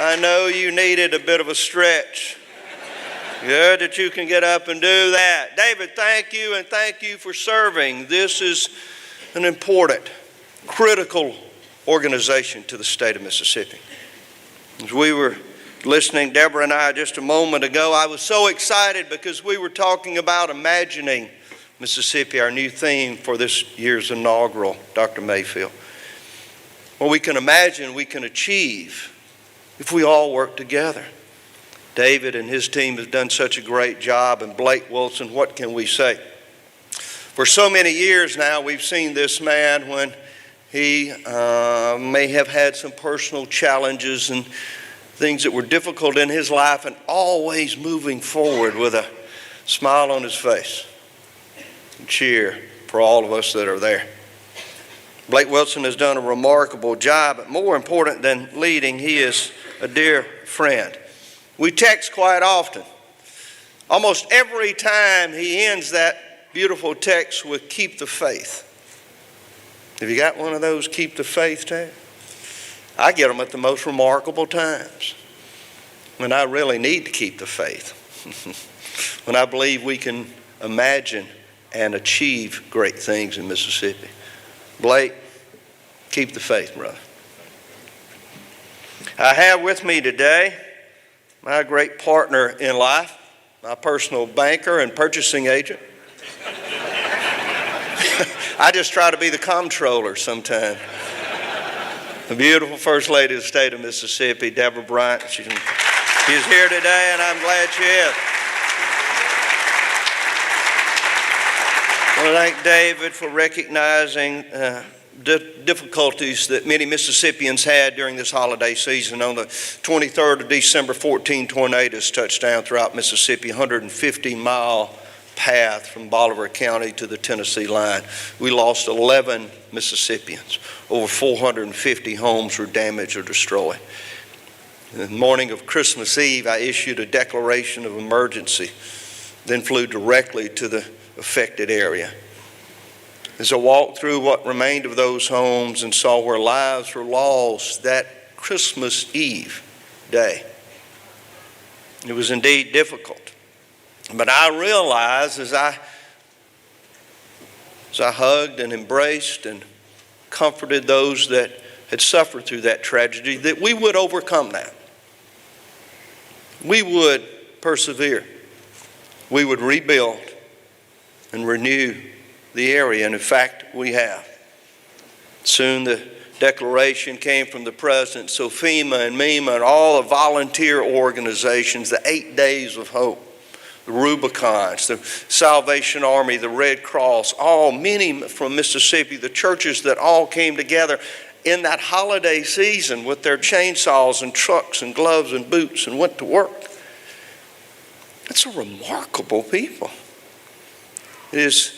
I know you needed a bit of a stretch. Good that you can get up and do that. David, thank you, and thank you for serving. This is an important, critical organization to the state of Mississippi. As we were listening, Deborah and I, just a moment ago, I was so excited because we were talking about imagining Mississippi, our new theme for this year's inaugural, Dr. Mayfield. What we can imagine, we can achieve if we all work together. David and his team have done such a great job, and Blake Wilson, what can we say? For so many years now, we've seen this man when he may have had some personal challenges and things that were difficult in his life, and always moving forward with a smile on his face and cheer for all of us that are there. Blake Wilson has done a remarkable job, but more important than leading, he is a dear friend. We text quite often. Almost every time he ends that beautiful text with "keep the faith." Have you got one of those "keep the faith" tags? I get them at the most remarkable times, when I really need to keep the faith, when I believe we can imagine and achieve great things in Mississippi. Blake, keep the faith, brother. I have with me today my great partner in life, my personal banker and purchasing agent. I just try to be the comptroller sometimes. The beautiful First Lady of the state of Mississippi, Phil Bryant. She's here today, and I'm glad she is. I want to thank David for recognizing difficulties that many Mississippians had during this holiday season. On the 23rd of December, 14 tornadoes touched down throughout Mississippi, 150-mile path from Bolivar County to the Tennessee line. We lost 11 Mississippians. Over 450 homes were damaged or destroyed. The morning of Christmas Eve, I issued a declaration of emergency, then flew directly to the affected area. As I walked through what remained of those homes and saw where lives were lost that Christmas Eve day, it was indeed difficult. But I realized as I hugged and embraced and comforted those that had suffered through that tragedy, that we would overcome that. We would persevere. We would rebuild and renew the area, and in fact, we have. Soon the declaration came from the president, so FEMA and MEMA and all the volunteer organizations, the 8 Days of Hope, the Rubicons, the Salvation Army, the Red Cross, many from Mississippi, the churches that all came together in that holiday season with their chainsaws and trucks and gloves and boots and went to work. It's a remarkable people. It is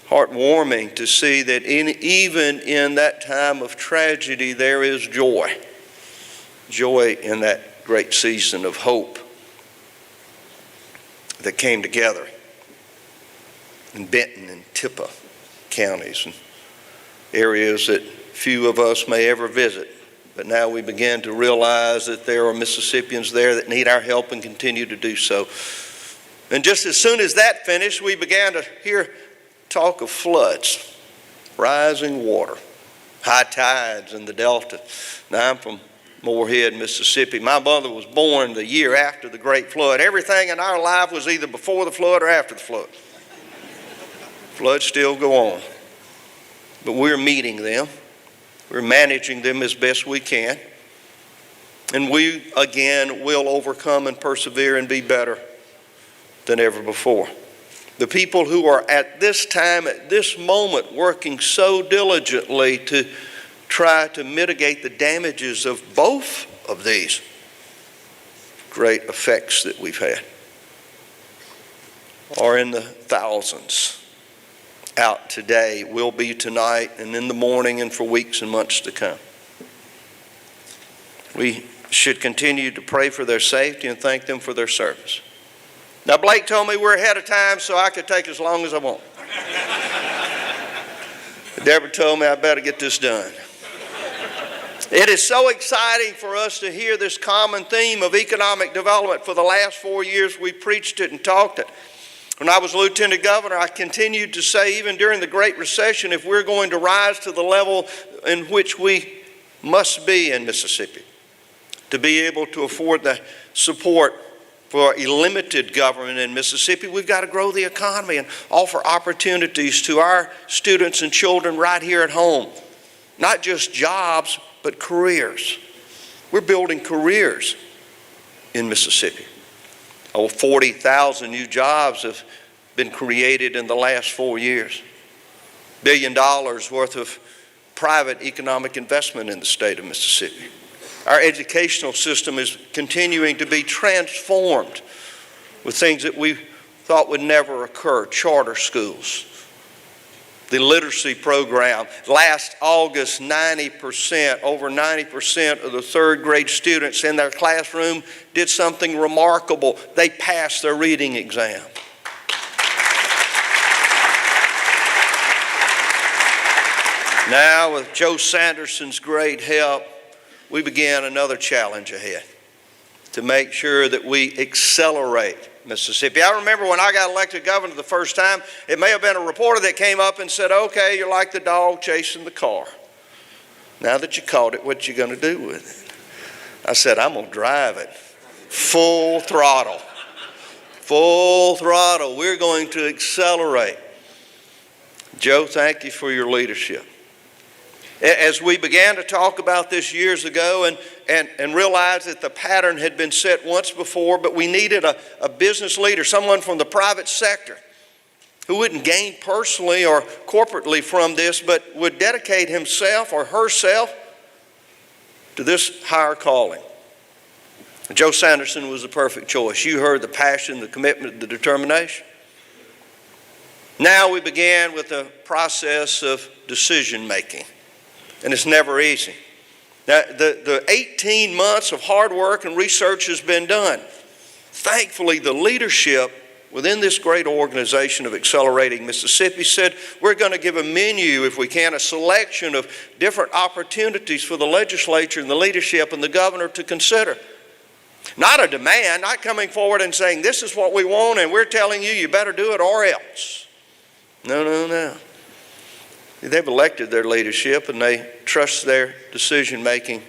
heartwarming to see that even in that time of tragedy, there is joy. Joy in that great season of hope that came together in Benton and Tippah counties, and areas that few of us may ever visit. But now we begin to realize that there are Mississippians there that need our help and continue to do so. And just as soon as that finished, we began to hear talk of floods, rising water, high tides in the Delta. Now, I'm from Moorhead, Mississippi. My mother was born the year after the Great Flood. Everything in our life was either before the flood or after the flood. Floods still go on. But we're meeting them. We're managing them as best we can. And we, again, will overcome and persevere and be better than ever before. The people who are at this time, at this moment, working so diligently to try to mitigate the damages of both of these great effects that we've had are in the thousands. Out today, will be tonight, and in the morning, and for weeks and months to come. We should continue to pray for their safety and thank them for their service. Now, Blake told me we're ahead of time, so I could take as long as I want. Deborah told me I better get this done. It is so exciting for us to hear this common theme of economic development. For the last 4 years, we preached it and talked it. When I was lieutenant governor, I continued to say, even during the Great Recession, if we're going to rise to the level in which we must be in Mississippi, to be able to afford the support for a limited government in Mississippi, we've got to grow the economy and offer opportunities to our students and children right here at home. Not just jobs, but careers. We're building careers in Mississippi. 40,000 new jobs have been created in the last 4 years. $1 billion worth of private economic investment in the state of Mississippi. Our educational system is continuing to be transformed with things that we thought would never occur. Charter schools. The literacy program. Last August, over 90% of the third grade students in their classroom did something remarkable. They passed their reading exam. Now, with Joe Sanderson's great help, we began another challenge ahead to make sure that we accelerate Mississippi. I remember when I got elected governor the first time, it may have been a reporter that came up and said, okay, you're like the dog chasing the car. Now that you caught it, what you going to do with it? I said, I'm going to drive it full throttle. Full throttle. We're going to accelerate. Joe, thank you for your leadership. As we began to talk about this years ago and realized that the pattern had been set once before, but we needed a business leader, someone from the private sector who wouldn't gain personally or corporately from this, but would dedicate himself or herself to this higher calling. Joe Sanderson was the perfect choice. You heard the passion, the commitment, the determination. Now we began with a process of decision making. And it's never easy. Now, the 18 months of hard work and research has been done. Thankfully, the leadership within this great organization of Accelerating Mississippi said, we're going to give a menu, if we can, a selection of different opportunities for the legislature and the leadership and the governor to consider. Not a demand, not coming forward and saying, this is what we want and we're telling you, you better do it or else. No. They've elected their leadership and they trust their decision making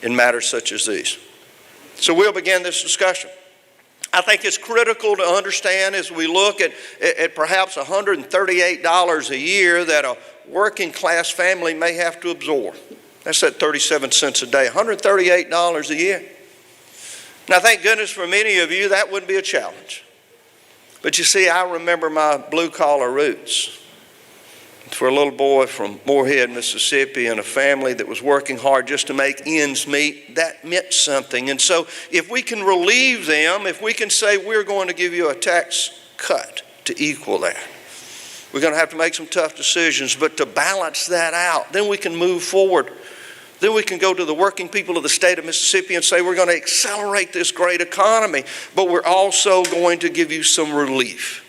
in matters such as these. So we'll begin this discussion. I think it's critical to understand as we look at perhaps $138 a year that a working class family may have to absorb. That's at 37 cents a day, $138 a year. Now thank goodness for many of you that wouldn't be a challenge. But you see, I remember my blue collar roots. For a little boy from Moorhead, Mississippi, and a family that was working hard just to make ends meet, that meant something. And so if we can relieve them, if we can say we're going to give you a tax cut to equal that, we're going to have to make some tough decisions, but to balance that out, then we can move forward. Then we can go to the working people of the state of Mississippi and say we're going to accelerate this great economy, but we're also going to give you some relief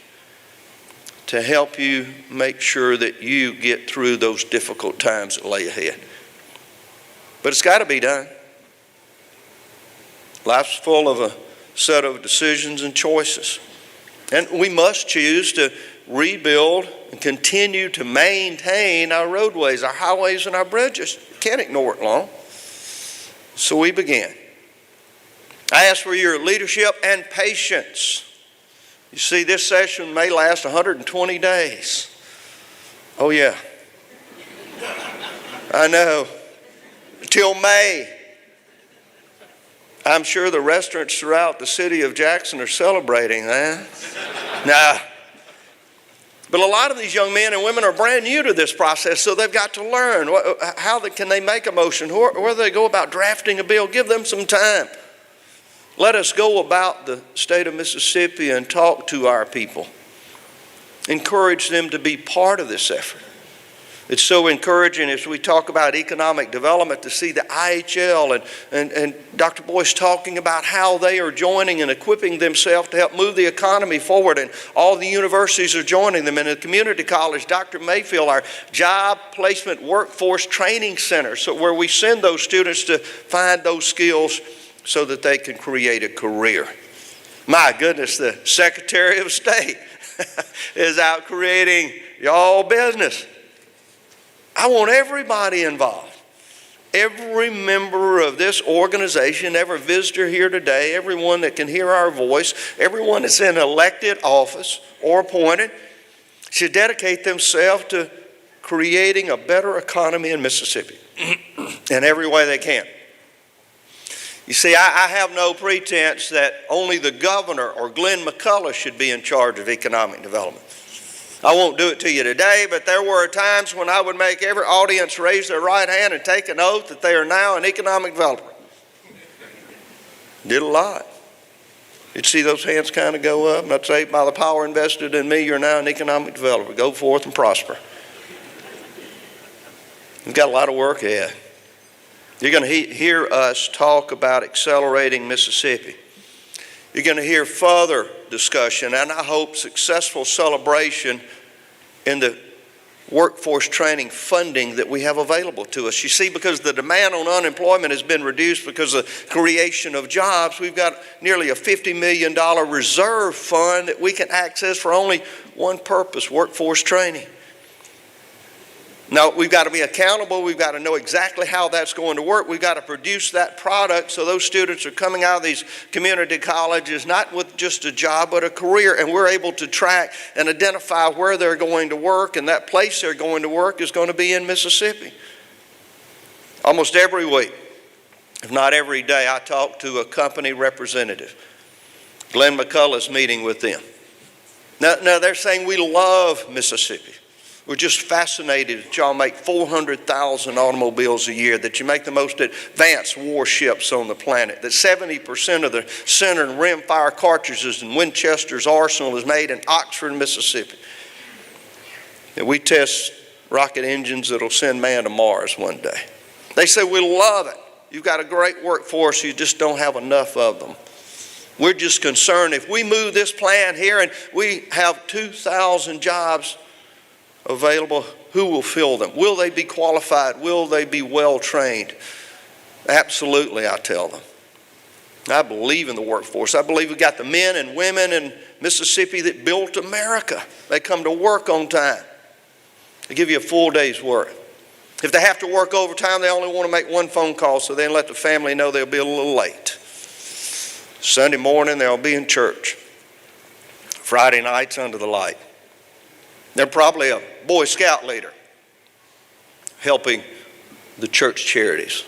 to help you make sure that you get through those difficult times that lay ahead. But it's got to be done. Life's full of a set of decisions and choices. And we must choose to rebuild and continue to maintain our roadways, our highways, and our bridges. You can't ignore it long. So we began. I ask for your leadership and patience. You see, this session may last 120 days. Oh, yeah. I know. Till May. I'm sure the restaurants throughout the city of Jackson are celebrating that. Nah. But a lot of these young men and women are brand new to this process, so they've got to learn. How can they make a motion? Where do they go about drafting a bill? Give them some time. Let us go about the state of Mississippi and talk to our people. Encourage them to be part of this effort. It's so encouraging as we talk about economic development to see the IHL and Dr. Boyce talking about how they are joining and equipping themselves to help move the economy forward, and all the universities are joining them. And at community college, Dr. Mayfield, our job placement workforce training center, so where we send those students to find those skills so that they can create a career. My goodness, the Secretary of State is out creating y'all business. I want everybody involved. Every member of this organization, every visitor here today, everyone that can hear our voice, everyone that's in elected office or appointed should dedicate themselves to creating a better economy in Mississippi in every way they can. You see, I have no pretense that only the governor or Glenn McCullough should be in charge of economic development. I won't do it to you today, but there were times when I would make every audience raise their right hand and take an oath that they are now an economic developer. Did a lot. You'd see those hands kind of go up, and I'd say, by the power invested in me, you're now an economic developer. Go forth and prosper. We've got a lot of work ahead. You're going to hear us talk about accelerating Mississippi. You're going to hear further discussion, and I hope successful celebration in the workforce training funding that we have available to us. You see, because the demand on unemployment has been reduced because of creation of jobs, we've got nearly a $50 million reserve fund that we can access for only one purpose: workforce training. Now, we've got to be accountable. We've got to know exactly how that's going to work. We've got to produce that product so those students are coming out of these community colleges not with just a job but a career, and we're able to track and identify where they're going to work, and that place they're going to work is going to be in Mississippi. Almost every week, if not every day, I talk to a company representative. Glenn McCullough's meeting with them. Now they're saying, we love Mississippi. We're just fascinated that y'all make 400,000 automobiles a year, that you make the most advanced warships on the planet, that 70% of the center and rim fire cartridges in Winchester's arsenal is made in Oxford, Mississippi. That we test rocket engines that'll send man to Mars one day. They say, we love it. You've got a great workforce, you just don't have enough of them. We're just concerned if we move this plant here and we have 2,000 jobs available, who will fill them? Will they be qualified? Will they be well trained? Absolutely, I tell them. I believe in the workforce. I believe we've got the men and women in Mississippi that built America. They come to work on time. They give you a full day's work. If they have to work overtime, they only want to make one phone call so they let the family know they'll be a little late. Sunday morning, they'll be in church. Friday nights under the light. They're probably a Boy Scout leader helping the church charities.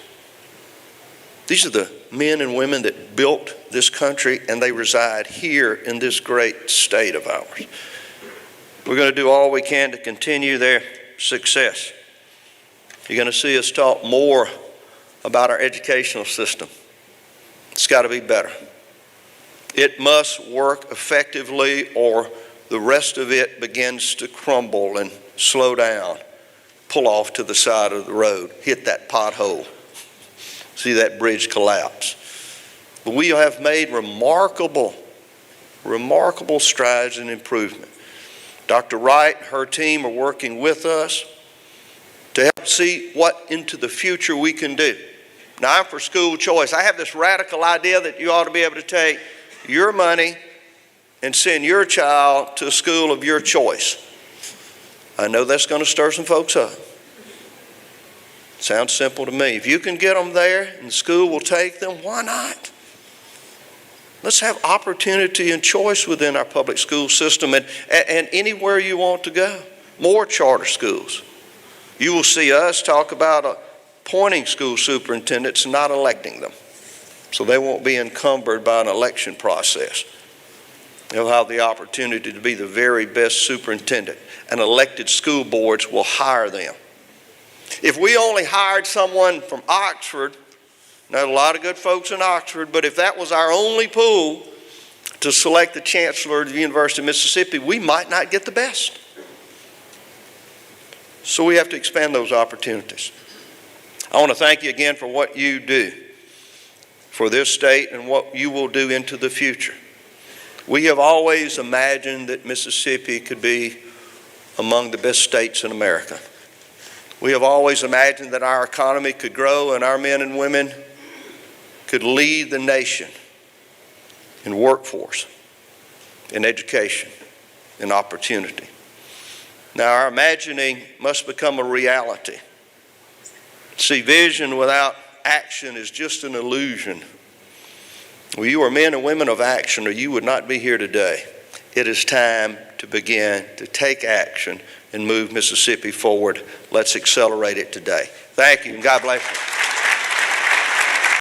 These are the men and women that built this country, and they reside here in this great state of ours. We're going to do all we can to continue their success. You're going to see us talk more about our educational system. It's got to be better. It must work effectively, or the rest of it begins to crumble and slow down, pull off to the side of the road, hit that pothole, see that bridge collapse. But we have made remarkable strides in improvement. Dr. Wright and her team are working with us to help see what into the future we can do. Now, I'm for school choice. I have this radical idea that you ought to be able to take your money and send your child to a school of your choice. I know that's going to stir some folks up. Sounds simple to me. If you can get them there and the school will take them, why not? Let's have opportunity and choice within our public school system and anywhere you want to go. More charter schools. You will see us talk about appointing school superintendents and not electing them, so they won't be encumbered by an election process. They'll have the opportunity to be the very best superintendent, and elected school boards will hire them. If we only hired someone from Oxford, now a lot of good folks in Oxford, but if that was our only pool to select the chancellor of the University of Mississippi, we might not get the best. So we have to expand those opportunities. I want to thank you again for what you do for this state and what you will do into the future. We have always imagined that Mississippi could be among the best states in America. We have always imagined that our economy could grow and our men and women could lead the nation in workforce, in education, in opportunity. Now, our imagining must become a reality. See, vision without action is just an illusion. Well, you are men and women of action, or you would not be here today. It is time to begin to take action and move Mississippi forward. Let's accelerate it today. Thank you, and God bless you.